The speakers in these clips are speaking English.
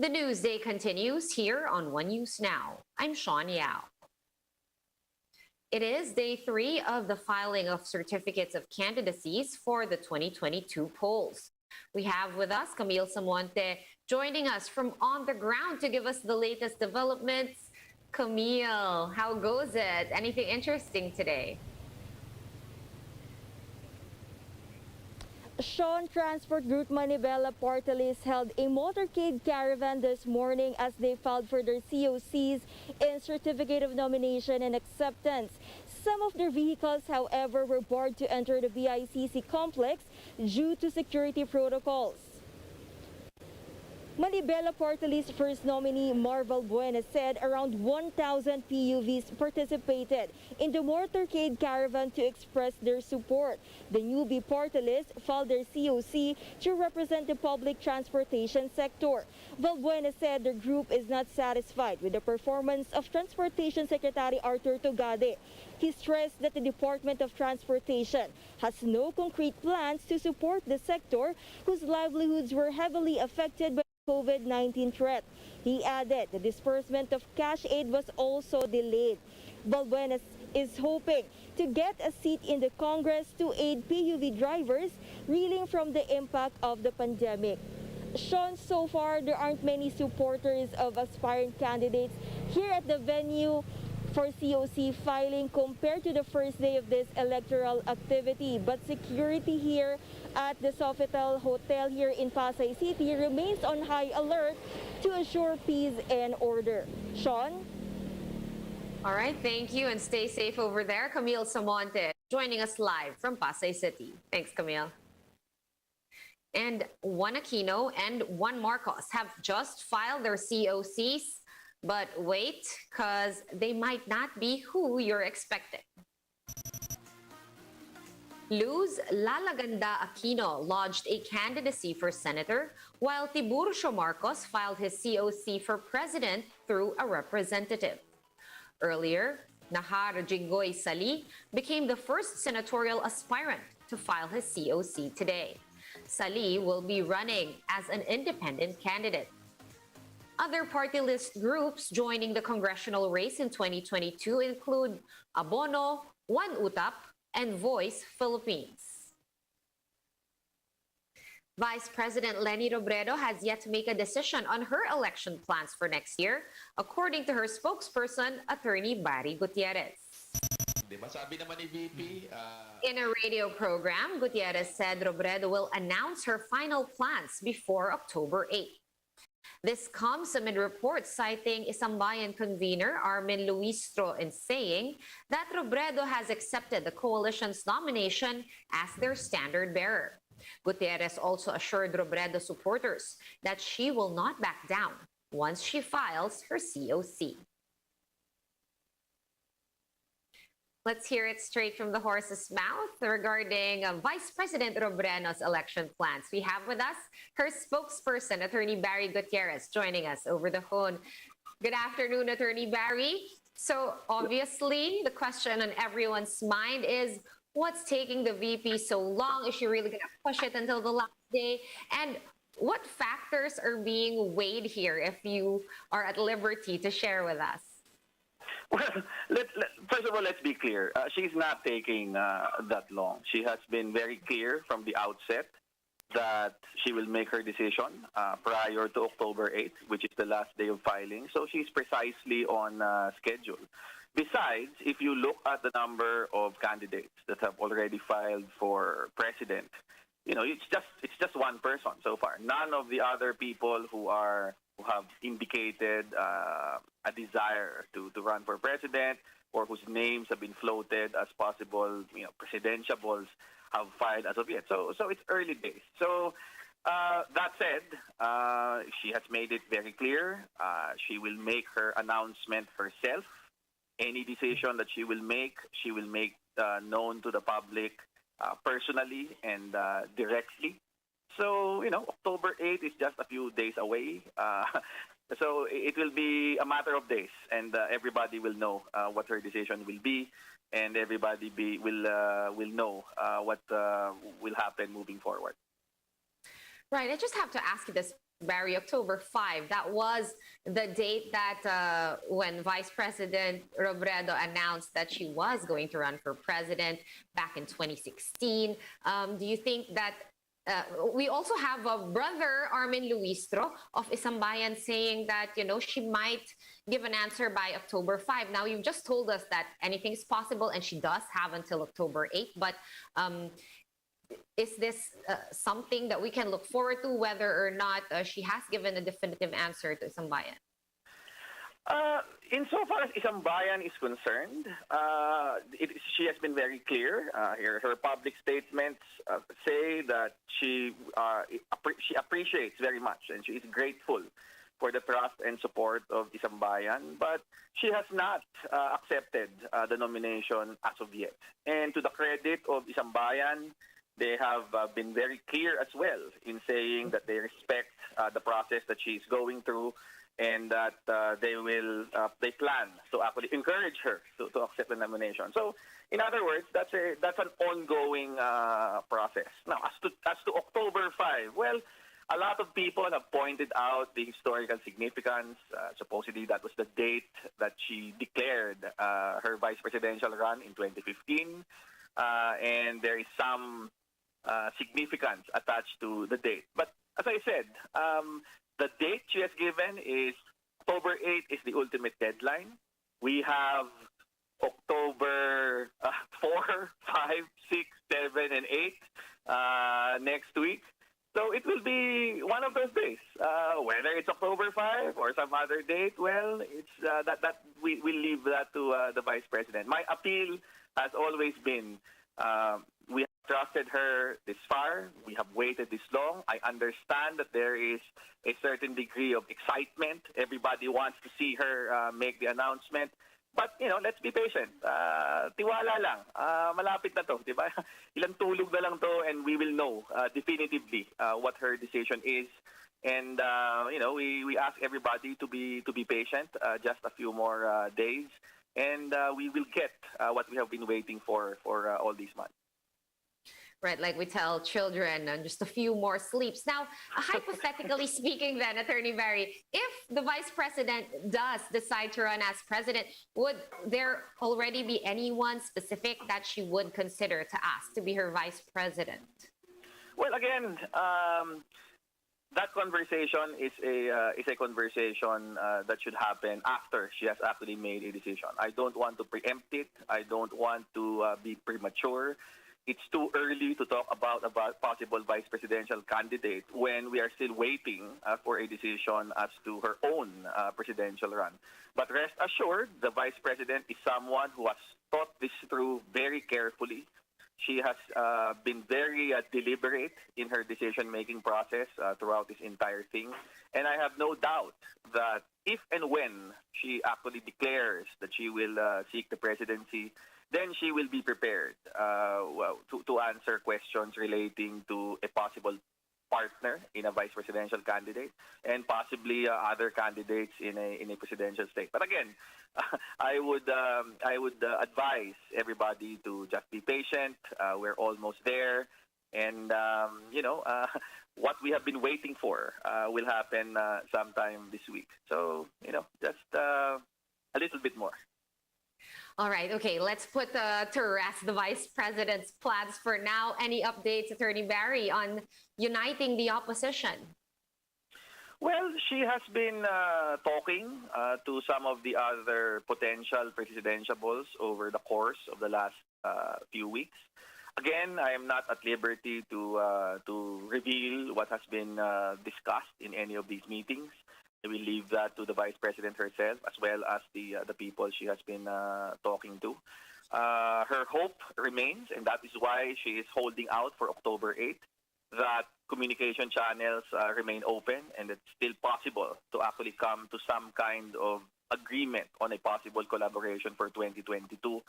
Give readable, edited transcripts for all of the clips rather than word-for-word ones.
The news day continues here on One News Now. I'm Sean Yao. It is day 3 of the filing of certificates of candidacies for the 2022 polls. We have with us Camille Samonte joining us from on the ground to give us the latest developments. Camille, how goes it? Anything interesting today? Sean, Transport Group Manibela Party List held a motorcade caravan this morning as they filed for their COCs in Certificate of Nomination and Acceptance. Some of their vehicles, however, were barred to enter the BICC complex due to security protocols. Manibela Party List first nominee Marvel Buena said around 1,000 PUVs participated in the motorcade caravan to express their support. The newbie party list filed their COC to represent the public transportation sector. Valbuena said the group is not satisfied with the performance of Transportation Secretary Arthur Togade. He stressed that the Department of Transportation has no concrete plans to support the sector whose livelihoods were heavily affected by COVID-19 threat. He added the disbursement of cash aid was also delayed. Valbuena is hoping to get a seat in the Congress to aid PUV drivers reeling from the impact of the pandemic. Sean, so far there aren't many supporters of aspiring candidates here at the venue for COC filing compared to the first day of this electoral activity. But security here at the Sofitel Hotel here in Pasay City remains on high alert to assure peace and order. Sean? All right, thank you and stay safe over there. Camille Samonte joining us live from Pasay City. Thanks, Camille. And Juan Aquino and Juan Marcos have just filed their COCs. But wait, because they might not be who you're expecting. Luz Lalaganda Aquino lodged a candidacy for senator, while Tiburcio Marcos filed his COC for president through a representative. Earlier, Nahar Jinggoy Sali became the first senatorial aspirant to file his COC today. Sali will be running as an independent candidate. Other party list groups joining the congressional race in 2022 include Abono, One Utap, and Voice Philippines. Vice President Leni Robredo has yet to make a decision on her election plans for next year, according to her spokesperson, Attorney Barry Gutierrez. In a radio program, Gutierrez said Robredo will announce her final plans before October 8th. This comes amid reports citing Isambayan convener Armin Luistro in saying that Robredo has accepted the coalition's nomination as their standard bearer. Gutierrez also assured Robredo supporters that she will not back down once she files her COC. Let's hear it straight from the horse's mouth regarding Vice President Robredo's election plans. We have with us her spokesperson, Attorney Barry Gutierrez, joining us over the phone. Good afternoon, Attorney Barry. So obviously, the question on everyone's mind is, what's taking the VP so long? Is she really going to push it until the last day? And what factors are being weighed here, if you are at liberty to share with us? Well, first of all, let's be clear. She's not taking that long. She has been very clear from the outset that she will make her decision prior to October 8th, which is the last day of filing. So she's precisely on schedule. Besides, if you look at the number of candidates that have already filed for president, you know, it's just one person so far. None of the other people who have indicated a desire to run for president or whose names have been floated as possible, presidentiables have filed as of yet. So it's early days. So that said, she has made it very clear. She will make her announcement herself. Any decision that she will make known to the public personally and directly. So, October 8th is just a few days away. So it will be a matter of days, and everybody will know what her decision will be, and everybody will know what will happen moving forward. Right. I just have to ask you this Barry, October 5. That was the date that when Vice President Robredo announced that she was going to run for president back in 2016. Do you think that we also have a brother, Armin Luistro of Isambayan, saying that, she might give an answer by October 5. Now, you've just told us that anything's possible and she does have until October 8. But is this something that we can look forward to, whether or not she has given a definitive answer to Isambayan? Insofar as Isambayan is concerned, she has been very clear. Her public statements say that she appreciates very much and she is grateful for the trust and support of Isambayan, but she has not accepted the nomination as of yet. And to the credit of Isambayan, they have been very clear as well in saying that they respect the process that she is going through, and that they plan to actually encourage her to accept the nomination. So, in other words, that's an ongoing process. Now, as to October 5, well, a lot of people have pointed out the historical significance. Supposedly, that was the date that she declared her vice presidential run in 2015, and there is some significance attached to the date. But as I said, the date she has given is October 8 is the ultimate deadline. We have October 4, 5, 6, 7, and 8 next week. So it will be one of those days. Whether it's October 5 or some other date, well, it's that we leave that to the Vice President. My appeal has always been we have trusted her this far. We have waited this long. I understand that there is a certain degree of excitement. Everybody wants to see her make the announcement. But, let's be patient. Tiwala lang. Malapit na to, di ba? Ilang tulog na lang to, and we will know definitively what her decision is. And, we ask everybody to be patient, just a few more days. And we will get what we have been waiting for all these months. Right, like we tell children, just a few more sleeps. Now, hypothetically speaking then, Attorney Barry, if the Vice President does decide to run as president, would there already be anyone specific that she would consider to ask to be her Vice President? Well, again, that conversation is a conversation that should happen after she has actually made a decision. I don't want to preempt it. I don't want to be premature. It's too early to talk about a possible vice presidential candidate when we are still waiting for a decision as to her own presidential run. But rest assured, the vice president is someone who has thought this through very carefully. She has been very deliberate in her decision-making process throughout this entire thing. And I have no doubt that if and when she actually declares that she will seek the presidency, then she will be prepared to answer questions relating to a possible partner in a vice presidential candidate and possibly other candidates in a presidential state. But again, I would advise everybody to just be patient. We're almost there, and what we have been waiting for will happen sometime this week. So just a little bit more. All right. Okay. Let's put to rest the vice president's plans for now. Any updates, Attorney Barry, on uniting the opposition? Well, she has been talking to some of the other potential presidentiables over the course of the last few weeks. Again, I am not at liberty to reveal what has been discussed in any of these meetings. I will leave that to the Vice President herself, as well as the people she has been talking to. Her hope remains, and that is why she is holding out for October 8th, that communication channels remain open, and it's still possible to actually come to some kind of agreement on a possible collaboration for 2022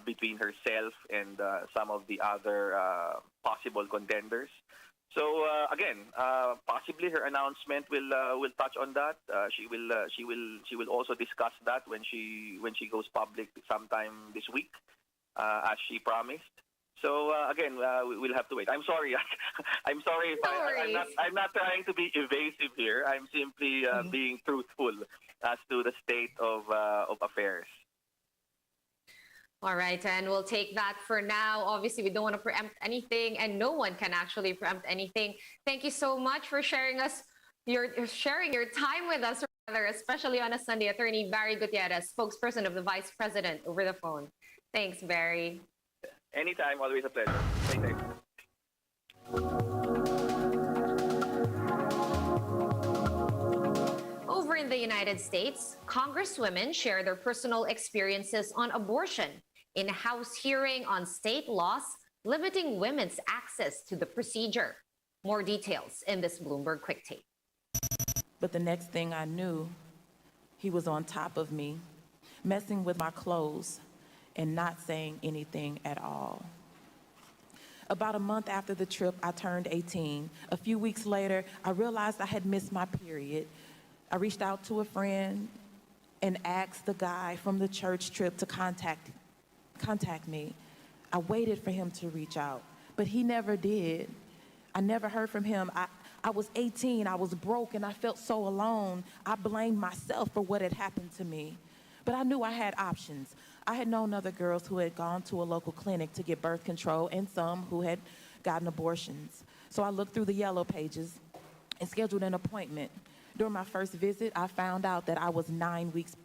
between herself and some of the other possible contenders. So again, possibly her announcement will touch on that. She will also discuss that when she goes public sometime this week, as she promised. So again, we'll have to wait. I'm sorry. I'm sorry if No I'm not. worries. I'm not trying to be evasive here. I'm simply being truthful as to the state of affairs. All right, and we'll take that for now. Obviously, we don't want to preempt anything, and no one can actually preempt anything. Thank you so much for sharing your time with us, rather, especially on a Sunday. Attorney Barry Gutierrez, spokesperson of the Vice President, over the phone. Thanks, Barry. Anytime, always a pleasure. Stay safe. Over in the United States, Congresswomen share their personal experiences on abortion in a House hearing on state laws limiting women's access to the procedure. More details in this Bloomberg Quick Take. But the next thing I knew, he was on top of me, messing with my clothes and not saying anything at all. About a month after the trip, I turned 18. A few weeks later, I realized I had missed my period. I reached out to a friend and asked the guy from the church trip to contact me. I waited for him to reach out, but he never did. I never heard from him. I was 18, I was broke, and I felt so alone. I blamed myself for what had happened to me. But I knew I had options. I had known other girls who had gone to a local clinic to get birth control and some who had gotten abortions. So I looked through the yellow pages and scheduled an appointment. During my first visit, I found out that I was 9 weeks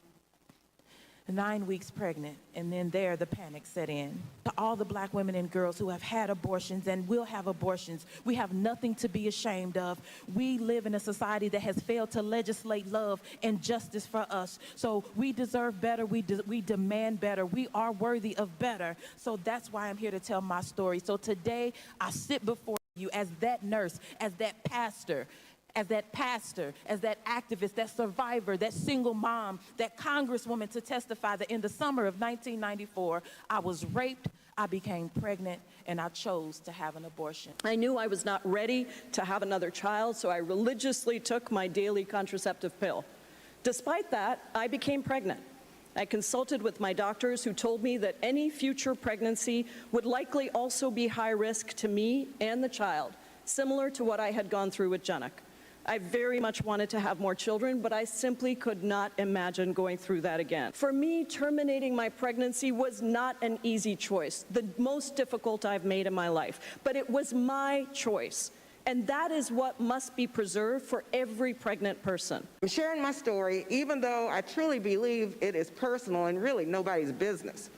pregnant, and then there the panic set in. To all the black women and girls who have had abortions and will have abortions, we have nothing to be ashamed of. We live in a society that has failed to legislate love and justice for us. So we deserve better, we demand better, we are worthy of better. So that's why I'm here to tell my story. So today, I sit before you as that nurse, as that pastor, as that activist, that survivor, that single mom, that congresswoman, to testify that in the summer of 1994, I was raped, I became pregnant, and I chose to have an abortion. I knew I was not ready to have another child, so I religiously took my daily contraceptive pill. Despite that, I became pregnant. I consulted with my doctors, who told me that any future pregnancy would likely also be high risk to me and the child, similar to what I had gone through with Janak. I very much wanted to have more children, but I simply could not imagine going through that again. For me, terminating my pregnancy was not an easy choice, the most difficult I've made in my life, but it was my choice. And that is what must be preserved for every pregnant person. I'm sharing my story, even though I truly believe it is personal and really nobody's business,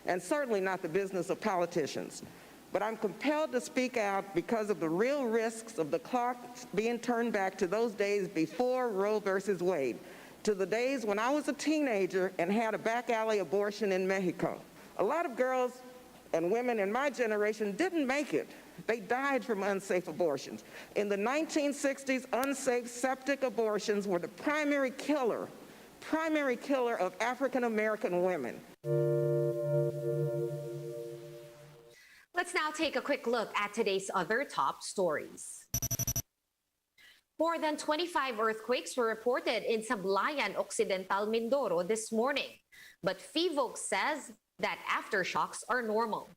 and certainly not the business of politicians. But I'm compelled to speak out because of the real risks of the clock being turned back to those days before Roe versus Wade, to the days when I was a teenager and had a back alley abortion in Mexico. A lot of girls and women in my generation didn't make it. They died from unsafe abortions. In the 1960s, unsafe septic abortions were the primary killer of African American women. Let's now take a quick look at today's other top stories. More than 25 earthquakes were reported in Sablayan, Occidental Mindoro this morning, but FIVOC says that aftershocks are normal.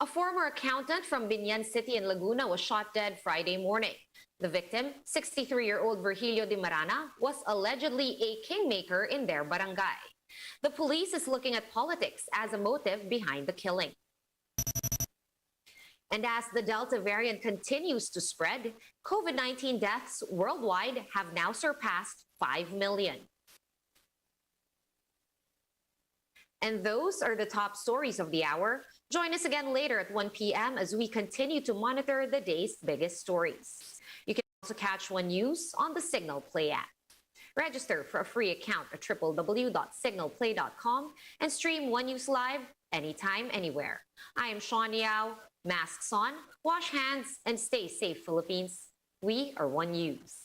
A former accountant from Binyan City in Laguna was shot dead Friday morning. The victim, 63-year-old Virgilio de Marana, was allegedly a kingmaker in their barangay. The police is looking at politics as a motive behind the killing. And as the Delta variant continues to spread, COVID-19 deaths worldwide have now surpassed 5 million. And those are the top stories of the hour. Join us again later at 1 p.m. as we continue to monitor the day's biggest stories. You can also catch One News on the Signal Play app. Register for a free account at www.signalplay.com and stream One News live anytime, anywhere. I am Sean Yao. Masks on, wash hands, and stay safe, Philippines. We are One News.